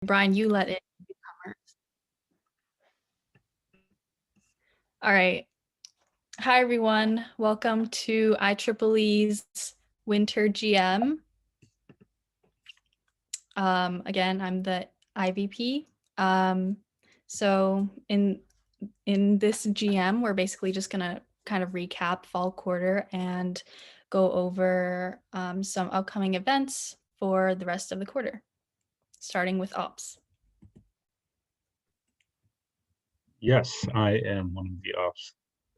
Brian, you let in newcomers. All right. Hi, everyone. Welcome to IEEE's Winter GM. Again, I'm the IVP. So in this GM, we're basically just going to kind of recap fall quarter and go over some upcoming events for the rest of the quarter, starting with ops. Yes, I am one of the ops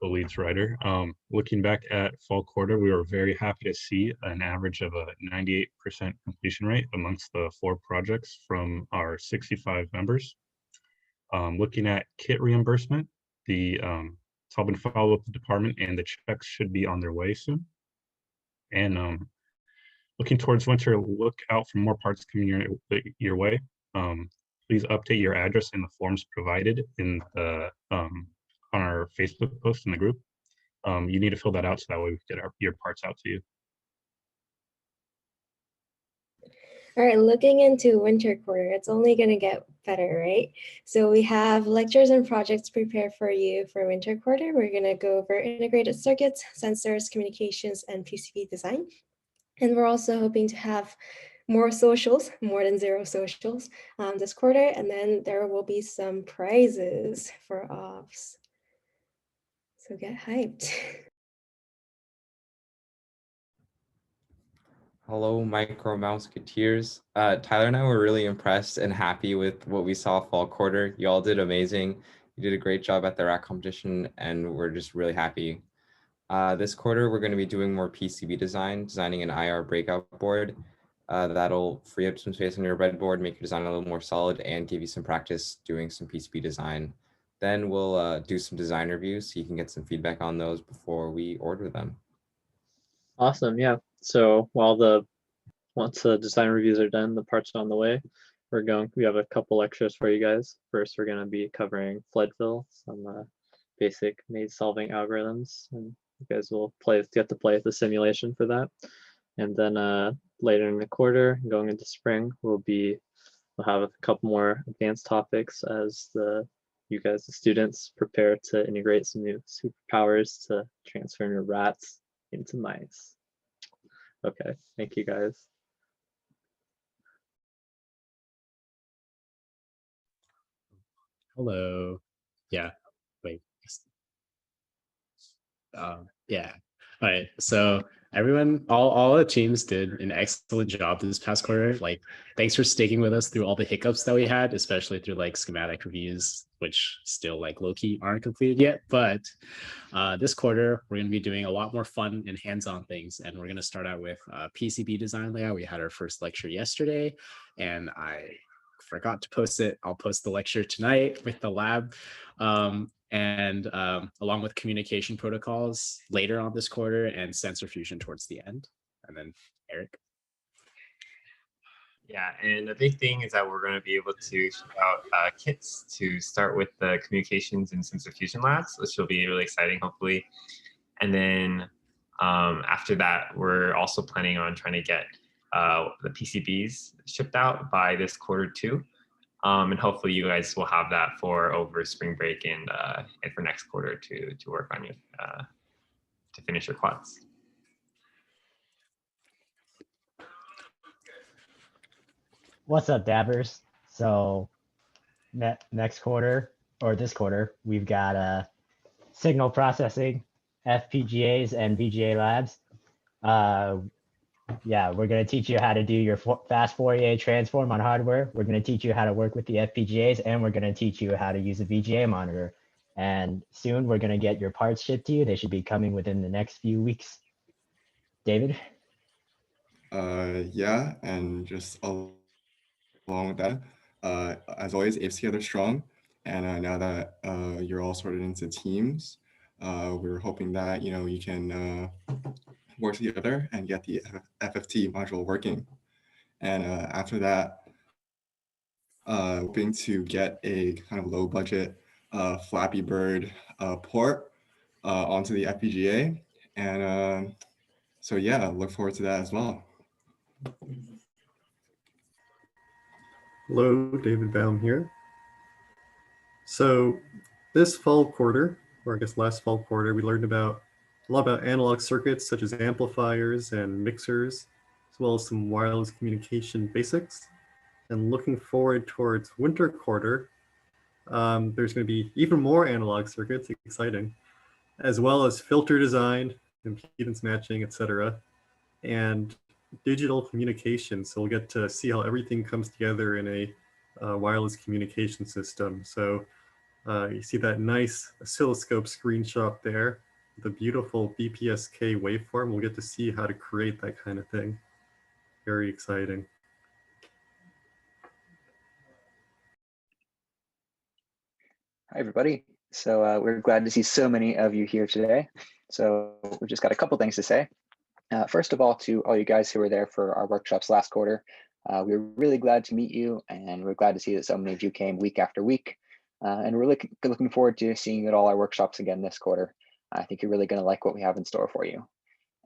co-leads writer. Looking back at fall quarter, we were very happy to see an average of a 98% completion rate amongst the 4 projects from our 65 members. Looking at kit reimbursement, it's all been followed with the department and the checks should be on their way soon. And looking towards winter, look out for more parts coming your way. Please update your address in the forms provided in the on our Facebook post in the group. You need to fill that out so that way we can get your parts out to you. All right, looking into winter quarter, it's only going to get better, right? So we have lectures and projects prepared for you for winter quarter. We're going to go over integrated circuits, sensors, communications, and PCB design. And we're also hoping to have more socials, more than 0 socials this quarter. And then there will be some prizes for ops. So get hyped. Hello, Micro Mouseketeers. Tyler and I were really impressed and happy with what we saw fall quarter. You all did amazing. You did a great job at the rack competition, and we're just really happy. This quarter, we're going to be doing more PCB design, designing an IR breakout board. That'll free up some space on your breadboard, make your design a little more solid, and give you some practice doing some PCB design. Then we'll do some design reviews so you can get some feedback on those before we order them. Awesome, yeah. So once the design reviews are done, the parts are on the way. We have a couple lectures for you guys. First, we're going to be covering Fledville, some basic maze solving algorithms, and you guys will get to play with the simulation for that. And then later in the quarter, going into spring, we'll have a couple more advanced topics as you guys, the students, prepare to integrate some new superpowers to transform your rats into mice. Okay, thank you guys. Hello. Yeah, wait. Yeah. All right. So everyone, all the teams did an excellent job this past quarter. Like, thanks for sticking with us through all the hiccups that we had, especially through like schematic reviews, which still like low-key aren't completed yet. But this quarter, we're going to be doing a lot more fun and hands-on things. And we're going to start out with PCB design layout. We had our first lecture yesterday, and I forgot to post it. I'll post the lecture tonight with the lab. And along with communication protocols later on this quarter and sensor fusion towards the end. And then Eric. Yeah, and the big thing is that we're going to be able to ship out kits to start with the communications and sensor fusion labs, which will be really exciting, hopefully. And then after that, we're also planning on trying to get the PCBs shipped out by this quarter too. And hopefully you guys will have that for over spring break and for next quarter to work on to finish your quads. What's up, Dabbers? So next quarter, or this quarter, we've got signal processing, FPGAs, and VGA labs. Yeah, we're going to teach you how to do your fast Fourier transform on hardware. We're going to teach you how to work with the FPGAs, and we're going to teach you how to use a VGA monitor. And soon we're going to get your parts shipped to you. They should be coming within the next few weeks. David? Yeah, and just along with that, as always, apes together strong. And now that you're all sorted into teams, we're hoping that you can work together and get the FFT module working. And after that, hoping to get a kind of low budget Flappy Bird port onto the FPGA. And so yeah, look forward to that as well. Hello, David Baum here. So this fall quarter, or I guess last fall quarter, we learned a lot about analog circuits such as amplifiers and mixers, as well as some wireless communication basics. And looking forward towards winter quarter, there's going to be even more analog circuits, exciting, as well as filter design, impedance matching, etc., and digital communication. So we'll get to see how everything comes together in a wireless communication system. So you see that nice oscilloscope screenshot there, the beautiful BPSK waveform. We'll get to see how to create that kind of thing. Very exciting. Hi, everybody. So we're glad to see so many of you here today. So we've just got a couple things to say. First of all, to all you guys who were there for our workshops last quarter, we were really glad to meet you, and we're glad to see that so many of you came week after week. And we're looking forward to seeing you at all our workshops again this quarter. I think you're really going to like what we have in store for you.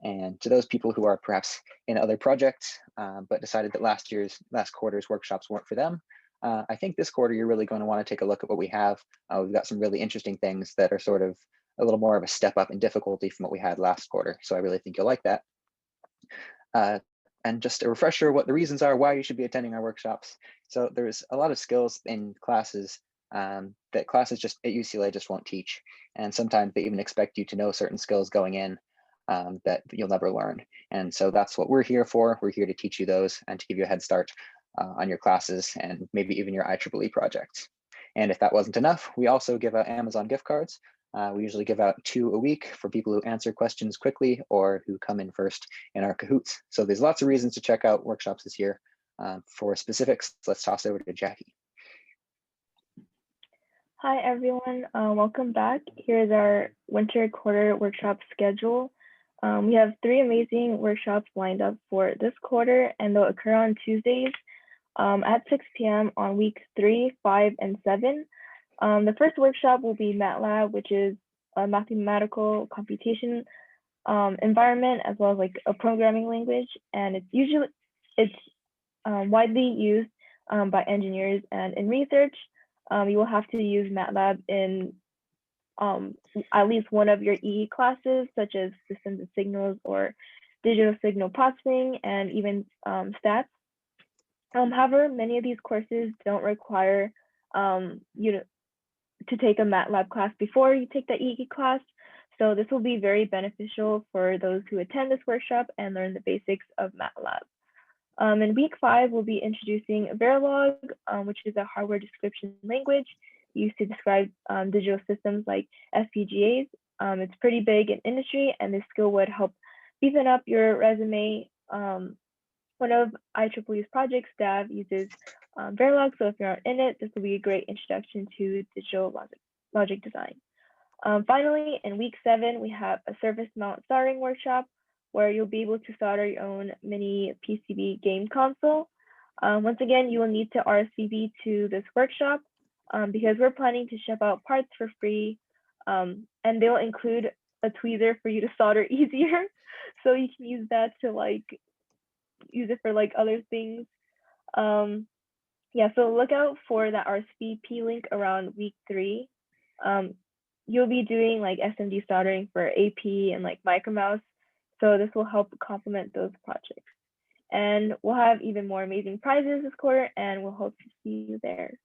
And to those people who are perhaps in other projects, but decided that last quarter's workshops weren't for them, I think this quarter you're really going to want to take a look at what we have. We've got some really interesting things that are sort of a little more of a step up in difficulty from what we had last quarter. So I really think you'll like that. And just a refresher, what the reasons are why you should be attending our workshops. So there's a lot of skills in classes that classes just at UCLA just won't teach. And sometimes they even expect you to know certain skills going in that you'll never learn. And so that's what we're here for. We're here to teach you those and to give you a head start on your classes and maybe even your IEEE projects. And if that wasn't enough, we also give out Amazon gift cards. We usually give out 2 a week for people who answer questions quickly or who come in first in our Kahoots. So there's lots of reasons to check out workshops this year. For specifics, let's toss over to Jackie. Hi, everyone. Welcome back. Here's our winter quarter workshop schedule. We have 3 amazing workshops lined up for this quarter, and they'll occur on Tuesdays at 6 p.m. on weeks 3, 5, and 7. The first workshop will be MATLAB, which is a mathematical computation environment, as well as like a programming language. And it's widely used by engineers and in research. You will have to use MATLAB in at least one of your EE classes, such as systems of signals or digital signal processing, and even stats. However, many of these courses don't require you to take a MATLAB class before you take the EE class. So this will be very beneficial for those who attend this workshop and learn the basics of MATLAB. In week 5, we'll be introducing Verilog, which is a hardware description language used to describe digital systems like FPGAs. It's pretty big in industry, and this skill would help beefing up your resume. One of IEEE's projects, Stav, uses Verilog, so if you're not in it, this will be a great introduction to digital logic design. Finally, in week 7, we have a surface mount soldering workshop where you'll be able to solder your own mini PCB game console. Once again, you will need to RSVP to this workshop because we're planning to ship out parts for free, and they'll include a tweezer for you to solder easier. So you can use that to use it for other things. Yeah, so look out for that RSVP link around week 3. You'll be doing SMD soldering for AP and Micromouse. So this will help complement those projects. And we'll have even more amazing prizes this quarter, and we'll hope to see you there.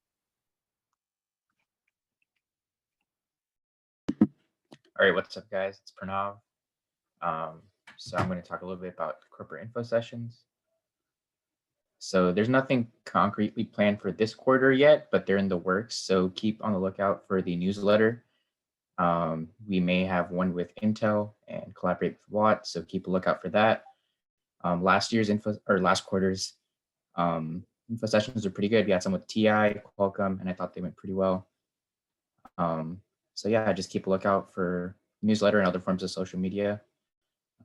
All right, what's up, guys? It's Pranav. So I'm going to talk a little bit about corporate info sessions. So there's nothing concretely planned for this quarter yet, but they're in the works. So keep on the lookout for the newsletter. We may have one with Intel and collaborate with Watt, so keep a lookout for that. Last quarter's info sessions are pretty good. We had some with TI, Qualcomm, and I thought they went pretty well. So yeah, just keep a lookout for newsletter and other forms of social media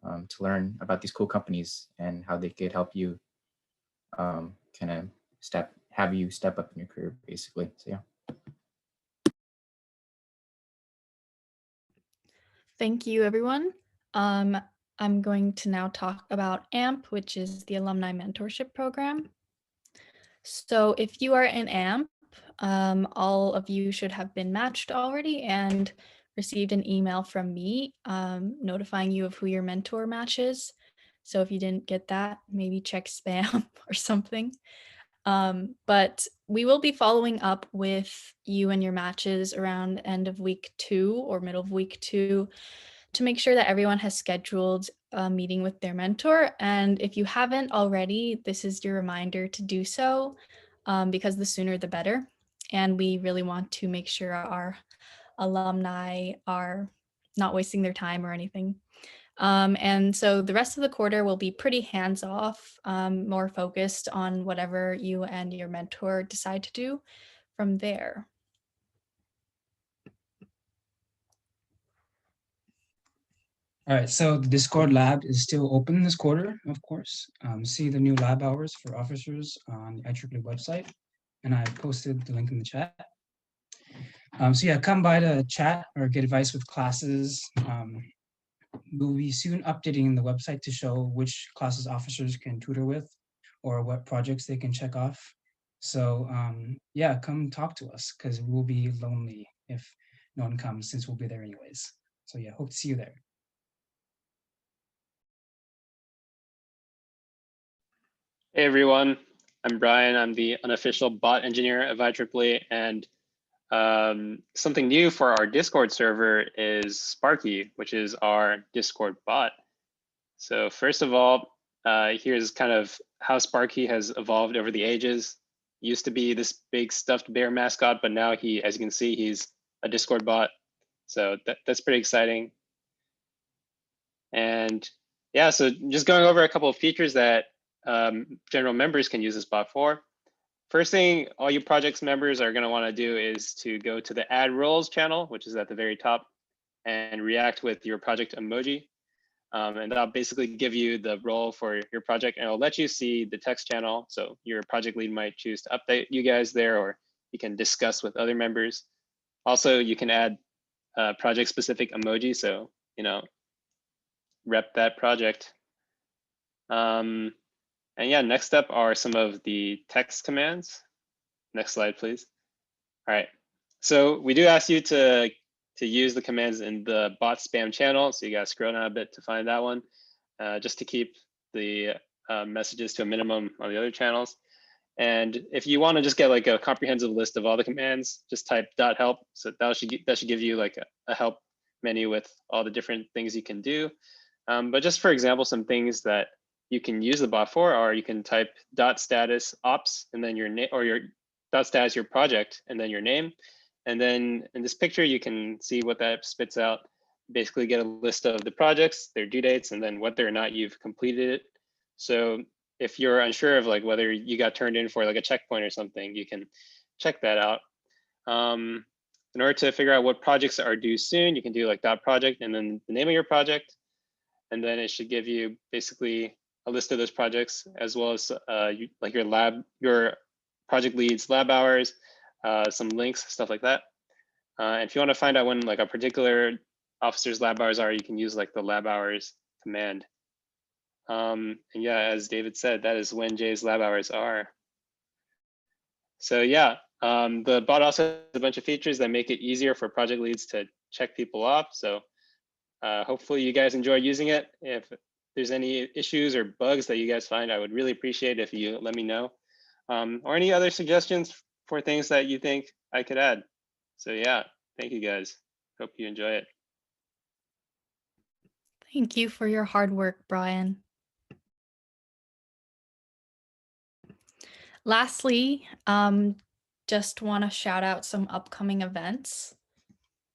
to learn about these cool companies and how they could help you kind of have you step up in your career, basically. So yeah. Thank you, everyone. I'm going to now talk about AMP, which is the Alumni Mentorship Program. So if you are in AMP, all of you should have been matched already and received an email from me notifying you of who your mentor matches. So if you didn't get that, maybe check spam or something. But we will be following up with you and your matches around end of week 2 or middle of week 2 to make sure that everyone has scheduled a meeting with their mentor. And if you haven't already, this is your reminder to do so because the sooner the better. And we really want to make sure our alumni are not wasting their time or anything. And so the rest of the quarter will be pretty hands-off, more focused on whatever you and your mentor decide to do from there. All right, so the Discord lab is still open this quarter, of course. See the new lab hours for officers on the IEEE website, and I posted the link in the chat. So yeah, come by to chat or get advice with classes. We'll be soon updating the website to show which classes officers can tutor with or what projects they can check off. So yeah, come talk to us because we'll be lonely if no one comes since we'll be there anyways. So yeah, hope to see you there. Hey everyone, I'm Brian. I'm the unofficial bot engineer of IEEE, and something new for our Discord server is Sparky, which is our Discord bot. So first of all, here's kind of how Sparky has evolved over the ages. Used to be this big stuffed bear mascot, but now he, as you can see, he's a Discord bot. So that's pretty exciting. And yeah, so just going over a couple of features that general members can use this bot for. First thing all you projects members are going to want to do is to go to the add roles channel, which is at the very top, and react with your project emoji. And that'll basically give you the role for your project, and it'll let you see the text channel. So your project lead might choose to update you guys there, or you can discuss with other members. Also, you can add project specific emoji. So, you know, rep that project. And yeah, next up are some of the text commands. Next slide, please. All right, so we do ask you to use the commands in the bot spam channel. So you guys scroll down a bit to find that one, just to keep the messages to a minimum on the other channels. And if you want to just get like a comprehensive list of all the commands, just type .help. So that should give you like a help menu with all the different things you can do. But just for example, some things that you can use the bot for are you can type .status ops and then your name, or your .status your project and then your name. And then in this picture, you can see what that spits out. Basically get a list of the projects, their due dates, and then whether or not you've completed it. So if you're unsure of like whether you got turned in for like a checkpoint or something, you can check that out. In order to figure out what projects are due soon, you can do like .project and then the name of your project. And then it should give you basically a list of those projects, as well as like your project leads, lab hours, some links, stuff like that. And if you want to find out when like a particular officer's lab hours are, you can use like the lab hours command. And yeah, as David said, that is when Jay's lab hours are. So yeah, the bot also has a bunch of features that make it easier for project leads to check people off. So hopefully you guys enjoy using it. If there's any issues or bugs that you guys find, I would really appreciate if you let me know. Or any other suggestions for things that you think I could add. So yeah, thank you guys. Hope you enjoy it. Thank you for your hard work, Brian. Lastly, just want to shout out some upcoming events.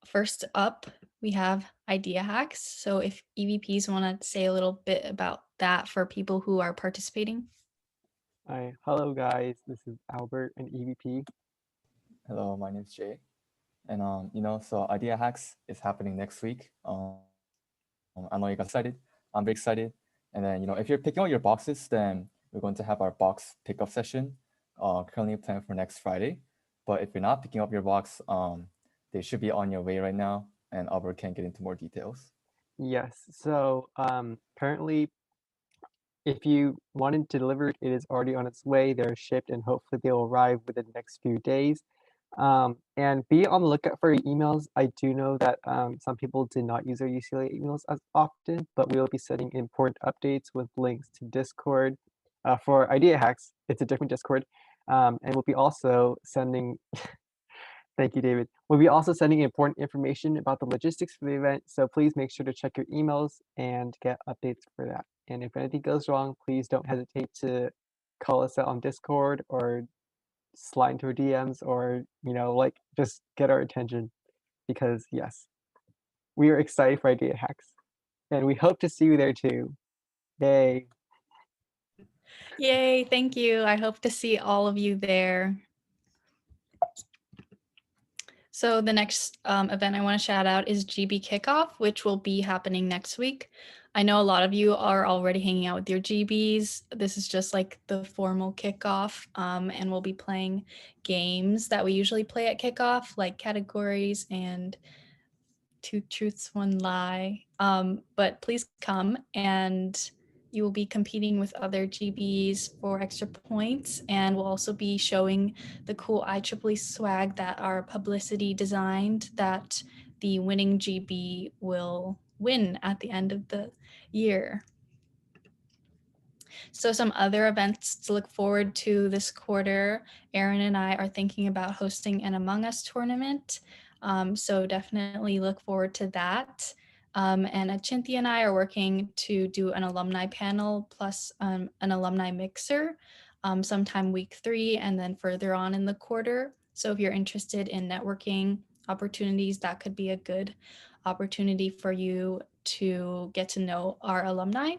First up, we have Idea Hacks. So if EVPs want to say a little bit about that for people who are participating. Hi, hello guys. This is Albert, an EVP. Hello, my name is Jay. And so Idea Hacks is happening next week. I know you guys excited. I'm very excited. And then, if you're picking up your boxes, then we're going to have our box pickup session currently planned for next Friday. But if you're not picking up your box, they should be on your way right now. And Albert can get into more details. Yes, so apparently if you wanted to deliver it, it is already on its way. They're shipped and hopefully they will arrive within the next few days. And be on the lookout for your emails. I do know that some people did not use their UCLA emails as often, but we will be sending important updates with links to Discord. For Idea Hacks, it's a different Discord. And we'll be also sending, thank you, David. We'll be also sending important information about the logistics for the event. So please make sure to check your emails and get updates for that. And if anything goes wrong, please don't hesitate to call us out on Discord or slide into our DMs or, like just get our attention because yes, we are excited for Idea Hacks and we hope to see you there too. Yay. Yay, thank you. I hope to see all of you there. So the next event I want to shout out is GB Kickoff, which will be happening next week. I know a lot of you are already hanging out with your GBs. This is just like the formal kickoff, and we'll be playing games that we usually play at kickoff, like categories and two truths, one lie. But please come, and you will be competing with other GBs for extra points, and we'll also be showing the cool IEEE swag that our publicity designed that the winning GB will win at the end of the year. So some other events to look forward to this quarter. Aaron and I are thinking about hosting an Among Us tournament. So definitely look forward to that. And Achinthi and I are working to do an alumni panel plus an alumni mixer sometime week 3 and then further on in the quarter. So if you're interested in networking opportunities, that could be a good opportunity for you to get to know our alumni.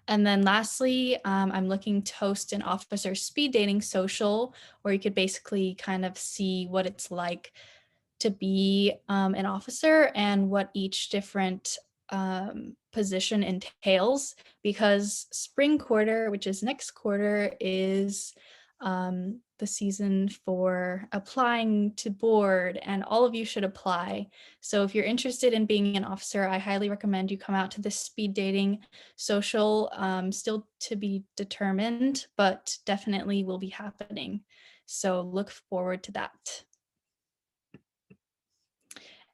And then lastly, I'm looking to host an officer speed dating social where you could basically kind of see what it's like to be an officer and what each different position entails, because spring quarter, which is next quarter, is the season for applying to board, and all of you should apply. So if you're interested in being an officer, I highly recommend you come out to this speed dating social, still to be determined, but definitely will be happening. So look forward to that.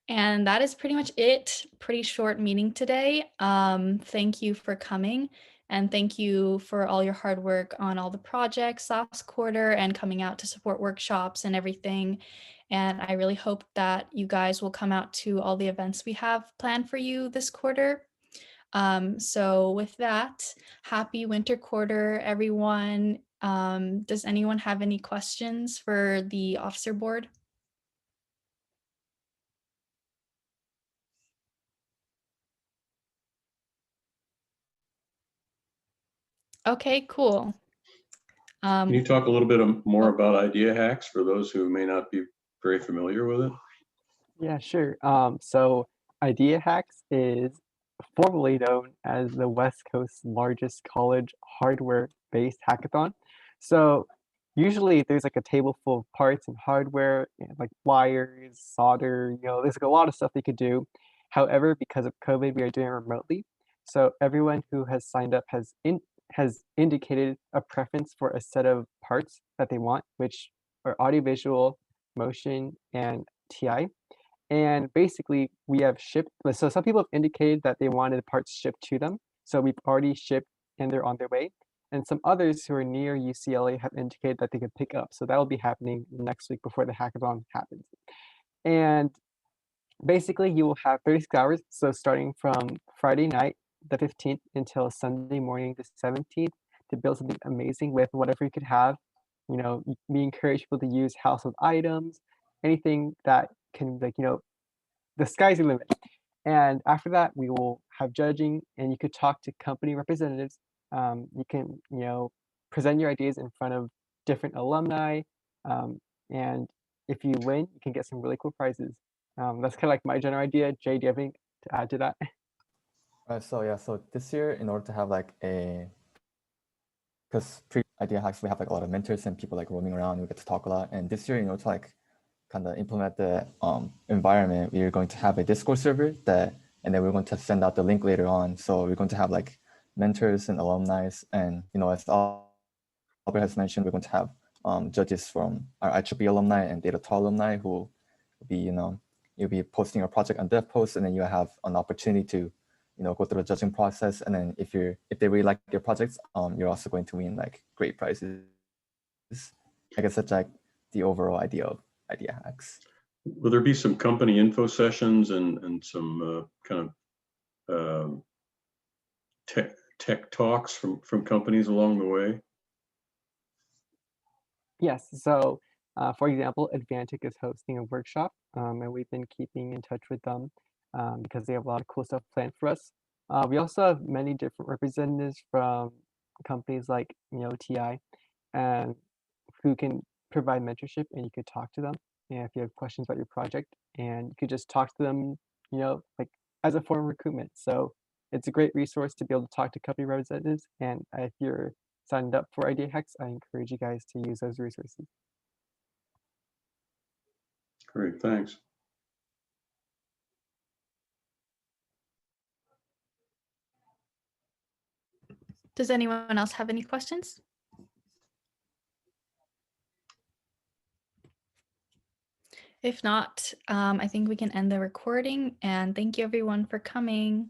And that is pretty much it. Pretty short meeting today. Thank you for coming, and thank you for all your hard work on all the projects last quarter and coming out to support workshops and everything. And I really hope that you guys will come out to all the events we have planned for you this quarter. So with that, happy winter quarter, everyone. Does anyone have any questions for the officer board? Okay, cool. Can you talk a little bit more about Idea Hacks for those who may not be very familiar with it? Yeah, sure. So Idea Hacks is formerly known as the West Coast's largest college hardware-based hackathon. So usually there's like a table full of parts and hardware, and like wires, solder, there's like a lot of stuff they could do. However, because of COVID, we are doing it remotely. So everyone who has signed up has indicated a preference for a set of parts that they want, which are audiovisual, motion, and TI. And basically, we have shipped. So some people have indicated that they wanted parts shipped to them. So we've already shipped and they're on their way. And some others who are near UCLA have indicated that they could pick up. So that will be happening next week before the hackathon happens. And basically, you will have 36 hours. So starting from Friday night, the 15th, until Sunday morning, the 17th, to build something amazing with whatever you could have. We encourage people to use household items, anything that can, the sky's the limit. And after that, we will have judging, and you could talk to company representatives. You can, present your ideas in front of different alumni. And if you win, you can get some really cool prizes. That's kind of like my general idea. Jay, do you have anything to add to that? So this year, in order to have like because pre-Idea Hacks, we have like a lot of mentors and people like roaming around, we get to talk a lot. And this year, in order to like kind of implement the environment, we are going to have a Discord server and then we're going to send out the link later on. So we're going to have like mentors and alumni. And, you know, as Albert has mentioned, we're going to have judges from our IEEE alumni and Data Tall alumni who will be, you know, you'll be posting your project on DevPost, and then you have an opportunity to, you know, go through the judging process. And then if they really like your projects, you're also going to win like great prizes. I guess that's like the overall idea of Idea Hacks. Will there be some company info sessions and some kind of tech talks from companies along the way? Yes. So, for example, Advantic is hosting a workshop, and we've been keeping in touch with them because they have a lot of cool stuff planned for us. We also have many different representatives from companies like, you know, TI, and who can provide mentorship, and you could talk to them. And if you have questions about your project, and you could just talk to them, you know, like as a form of recruitment. So it's a great resource to be able to talk to company representatives. And if you're signed up for Idea Hacks, I encourage you guys to use those resources. Great, thanks. Does anyone else have any questions? If not, I think we can end the recording, and thank you everyone for coming.